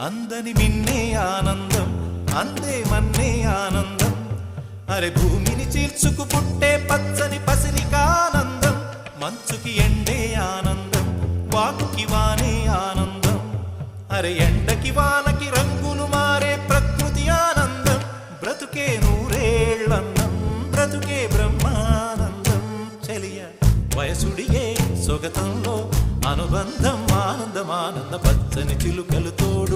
అందని మిన్నే ఆనందం అందే మన్నే ఆనందం అరే భూమిని చీల్చుకు పుట్టే పచ్చని పసిరికానందం మంచుకి ఎండే ఆనందం వాకుకి వానే ఆనందం అరే ఎండకి వానకి రంగులు మారే ప్రకృతి ఆనందం బ్రతుకే నూరేళ్ళన్నం బ్రతుకే బ్రహ్మానందం చెలియ వయసుడియే సొగతంలో అనుబంధం ఆనందమానంద పచ్చని చిలుకలు తోడు